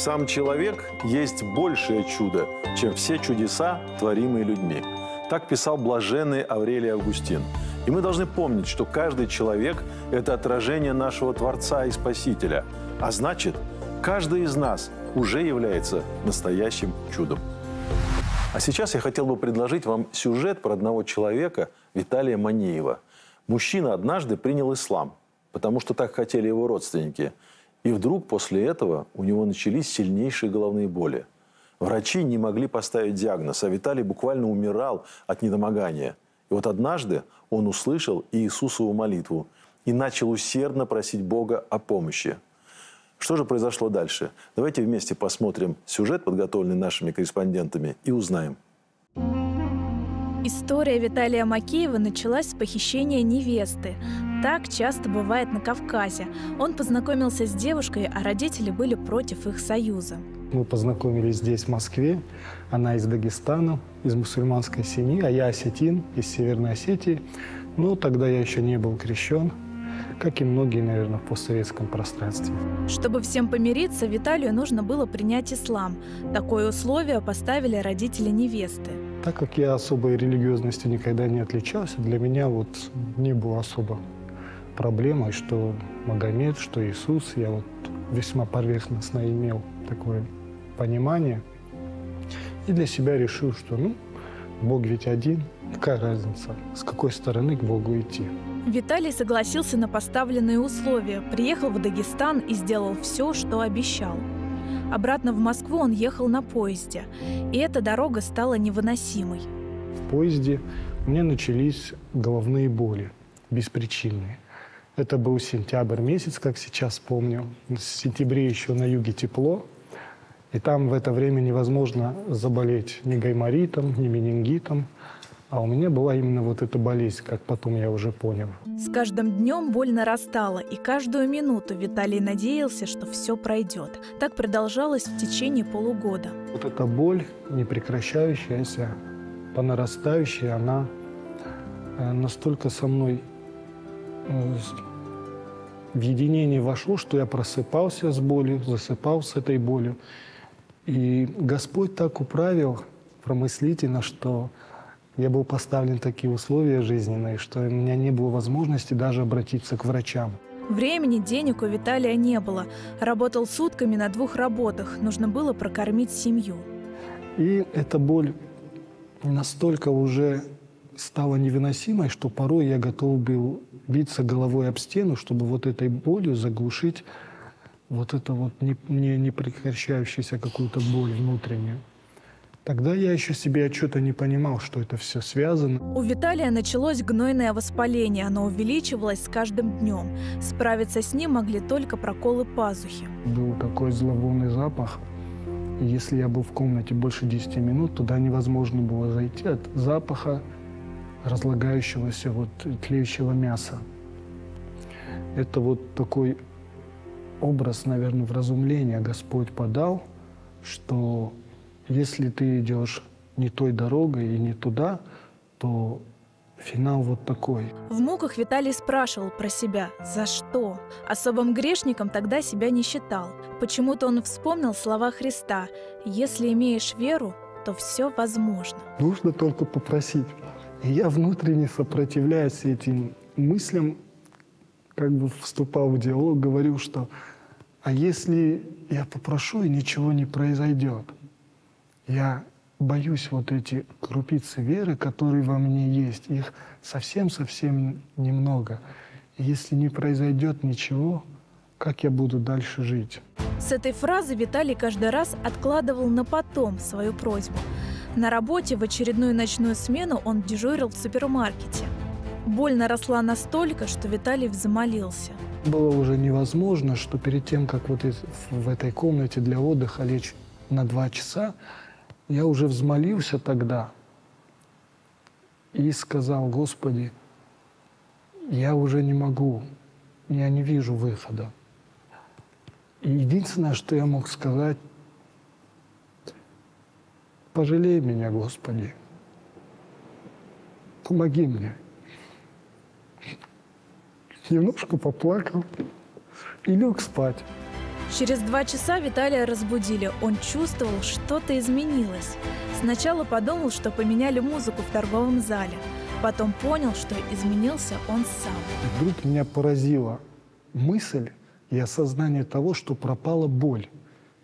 сам человек есть большее чудо, чем все чудеса, творимые людьми. Так писал блаженный Аврелий Августин. И мы должны помнить, что каждый человек – это отражение нашего Творца и Спасителя. А значит, каждый из нас уже является настоящим чудом. А сейчас я хотел бы предложить вам сюжет про одного человека, Виталия Манеева. Мужчина однажды принял ислам, потому что так хотели его родственники. И вдруг после этого у него начались сильнейшие головные боли. Врачи не могли поставить диагноз, а Виталий буквально умирал от недомогания. И вот однажды он услышал Иисусову молитву и начал усердно просить Бога о помощи. Что же произошло дальше? Давайте вместе посмотрим сюжет, подготовленный нашими корреспондентами, и узнаем. История Виталия Макеева началась с похищения невесты. Так часто бывает на Кавказе. Он познакомился с девушкой, а родители были против их союза. Мы познакомились здесь, в Москве. Она из Дагестана, из мусульманской семьи, а я осетин, из Северной Осетии. Но тогда я еще не был крещен, как и многие, наверное, в постсоветском пространстве. Чтобы всем помириться, Виталию нужно было принять ислам. Такое условие поставили родители невесты. Так как я особой религиозностью никогда не отличался, для меня вот не было особо проблемой, что Магомед, что Иисус. Я вот весьма поверхностно имел такое понимание. И для себя решил, что Бог ведь один. Какая разница, с какой стороны к Богу идти. Виталий согласился на поставленные условия, приехал в Дагестан и сделал все, что обещал. Обратно в Москву он ехал на поезде, и эта дорога стала невыносимой. В поезде у меня начались головные боли, беспричинные. Это был сентябрь месяц, как сейчас помню. В сентябре еще на юге тепло, и там в это время невозможно заболеть ни гайморитом, ни менингитом. А у меня была именно вот эта болезнь, как потом я уже понял. С каждым днем боль нарастала, и каждую минуту Виталий надеялся, что все пройдет. Так продолжалось в течение полугода. Вот эта боль, не прекращающаяся, по нарастающей, она настолько со мной в единение вошла, что я просыпался с болью, засыпал с этой болью. И Господь так управил промыслительно, что я был поставлен в такие условия жизненные, что у меня не было возможности даже обратиться к врачам. Времени, денег у Виталия не было. Работал сутками на 2 работах. Нужно было прокормить семью. И эта боль настолько уже стала невыносимой, что порой я готов был биться головой об стену, чтобы вот этой болью заглушить вот эту вот не прекращающуюся какую-то боль внутреннюю. Тогда я еще себе отчета не понимал, что это все связано. У Виталия началось гнойное воспаление. Оно увеличивалось с каждым днем. Справиться с ним могли только проколы пазухи. Был такой зловонный запах. И если я был в комнате больше 10 минут, туда невозможно было зайти от запаха разлагающегося, тлеющего мяса. Это вот такой образ, наверное, вразумления Господь подал, что если ты идешь не той дорогой и не туда, то финал вот такой. В муках Виталий спрашивал про себя, за что. Особым грешником тогда себя не считал. Почему-то он вспомнил слова Христа: «Если имеешь веру, то все возможно». Нужно только попросить. И я внутренне сопротивляюсь этим мыслям, как бы вступал в диалог, говорил, что а если я попрошу и ничего не произойдет? Я боюсь вот эти крупицы веры, которые во мне есть. Их совсем-совсем немного. И если не произойдет ничего, как я буду дальше жить? С этой фразы Виталий каждый раз откладывал на потом свою просьбу. На работе в очередную ночную смену он дежурил в супермаркете. Боль наросла настолько, что Виталий взмолился. Было уже невозможно, что перед тем, как вот в этой комнате для отдыха лечь на 2 часа, я уже взмолился тогда и сказал: Господи, я уже не могу, я не вижу выхода. И единственное, что я мог сказать: пожалей меня, Господи, помоги мне. Немножко поплакал и лег спать. Через 2 часа Виталия разбудили. Он чувствовал, что-то изменилось. Сначала подумал, что поменяли музыку в торговом зале. Потом понял, что изменился он сам. И вдруг меня поразила мысль и осознание того, что пропала боль.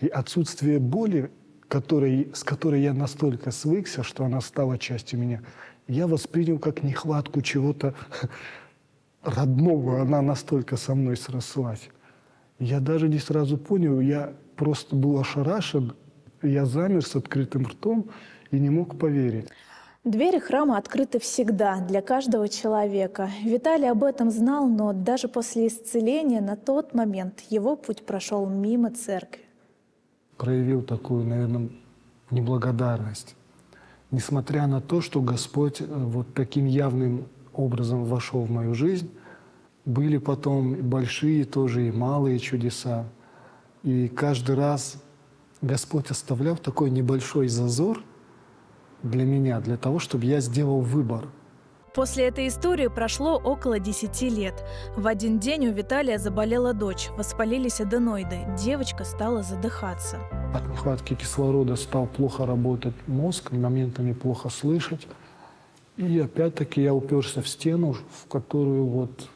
И отсутствие боли, с которой я настолько свыкся, что она стала частью меня, я воспринял как нехватку чего-то родного. Она настолько со мной срослась. Я даже не сразу понял, я просто был ошарашен, я замер с открытым ртом и не мог поверить. Двери храма открыты всегда, для каждого человека. Виталий об этом знал, но даже после исцеления на тот момент его путь прошел мимо церкви. Проявил такую, наверное, неблагодарность. Несмотря на то, что Господь вот таким явным образом вошел в мою жизнь, были потом большие тоже и малые чудеса. И каждый раз Господь оставлял такой небольшой зазор для меня, для того, чтобы я сделал выбор. После этой истории прошло около 10 лет. В один день у Виталия заболела дочь, воспалились аденоиды. Девочка стала задыхаться. От нехватки кислорода стал плохо работать мозг, моментами плохо слышать. И опять-таки я уперся в стену, в которую вот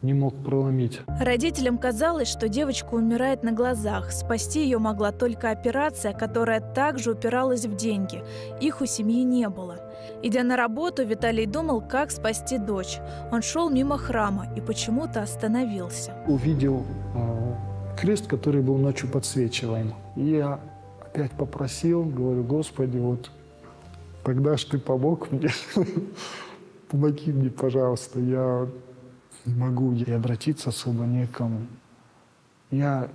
не мог проломить. Родителям казалось, что девочка умирает на глазах. Спасти ее могла только операция, которая также упиралась в деньги. Их у семьи не было. Идя на работу, Виталий думал, как спасти дочь. Он шел мимо храма и почему-то остановился. Увидел крест, который был ночью подсвечиваем. И я опять попросил, говорю: Господи, вот тогда ж Ты помог мне. Помоги мне, пожалуйста, я не могу, и обратиться особо некому. Я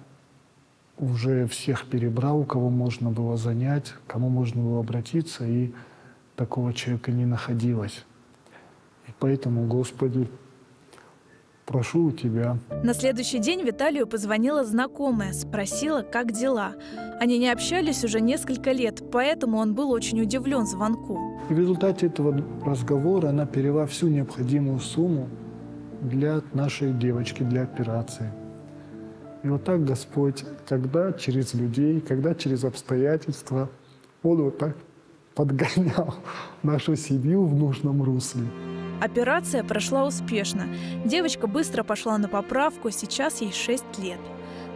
уже всех перебрал, у кого можно было занять, к кому можно было обратиться, и такого человека не находилось. И поэтому, Господи, прошу у Тебя. На следующий день Виталию позвонила знакомая, спросила, как дела. Они не общались уже несколько лет, поэтому он был очень удивлен звонку. И в результате этого разговора она перевела всю необходимую сумму для нашей девочки, для операции. И вот так Господь, когда через людей, когда через обстоятельства, Он вот так подгонял нашу семью в нужном русле. Операция прошла успешно. Девочка быстро пошла на поправку, сейчас ей 6 лет.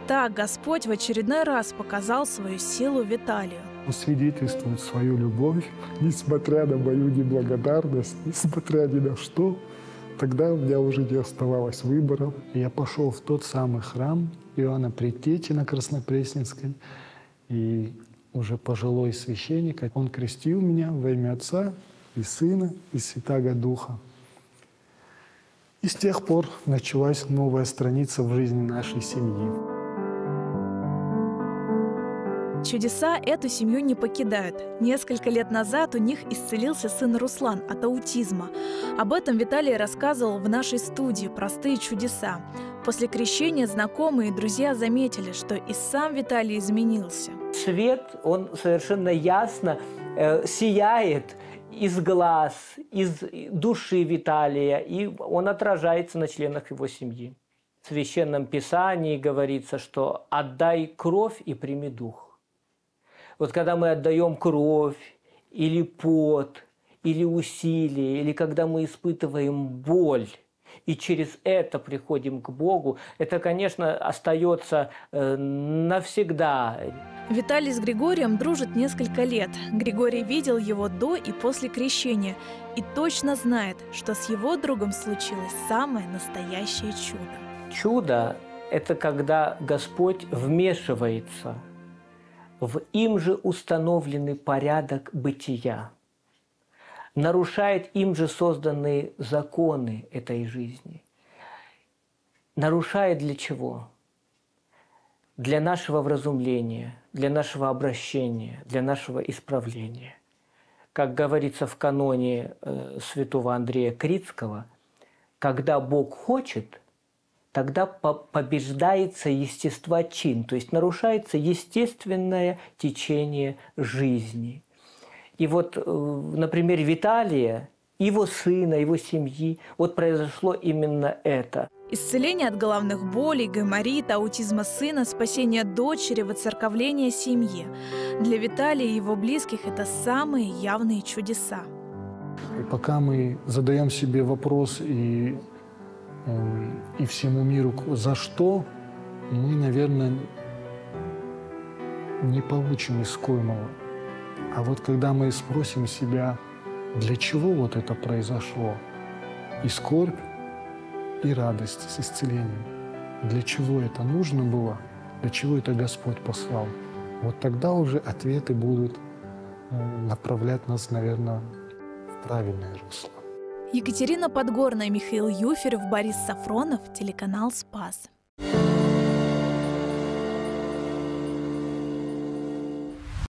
Так Господь в очередной раз показал свою силу Виталию. Он свидетельствует свою любовь, несмотря на мою неблагодарность, несмотря ни на что. Тогда у меня уже не оставалось выбора. Я пошел в тот самый храм Иоанна Предтечи Краснопресненской, и уже пожилой священник, он крестил меня во имя Отца и Сына и Святаго Духа. И с тех пор началась новая страница в жизни нашей семьи. Чудеса эту семью не покидают. Несколько лет назад у них исцелился сын Руслан от аутизма. Об этом Виталий рассказывал в нашей студии «Простые чудеса». После крещения знакомые и друзья заметили, что и сам Виталий изменился. Свет, он совершенно ясно сияет из глаз, из души Виталия, и он отражается на членах его семьи. В Священном Писании говорится, что «отдай кровь и прими дух». Вот когда мы отдаем кровь, или пот, или усилие, или когда мы испытываем боль, и через это приходим к Богу, это, конечно, остается навсегда. Виталий с Григорием дружит несколько лет. Григорий видел его до и после крещения и точно знает, что с его другом случилось самое настоящее чудо. Чудо – это когда Господь вмешивается в им же установленный порядок бытия, нарушает им же созданные законы этой жизни. Нарушает для чего? Для нашего вразумления, для нашего обращения, для нашего исправления. Как говорится в каноне святого Андрея Критского, когда Бог хочет, тогда побеждается естествочин, то есть нарушается естественное течение жизни. И вот, например, Виталия, его сына, его семьи, вот произошло именно это. Исцеление от головных болей, гайморита, аутизма сына, спасение дочери, воцерковление семьи. Для Виталия и его близких это самые явные чудеса. И пока мы задаем себе вопрос и всему миру, за что, мы, наверное, не получим искомого. А вот когда мы спросим себя, для чего вот это произошло, и скорбь, и радость с исцелением, для чего это нужно было, для чего это Господь послал, вот тогда уже ответы будут направлять нас, наверное, в правильное русло. Екатерина Подгорная, Михаил Юферев, Борис Сафронов, телеканал «Спас».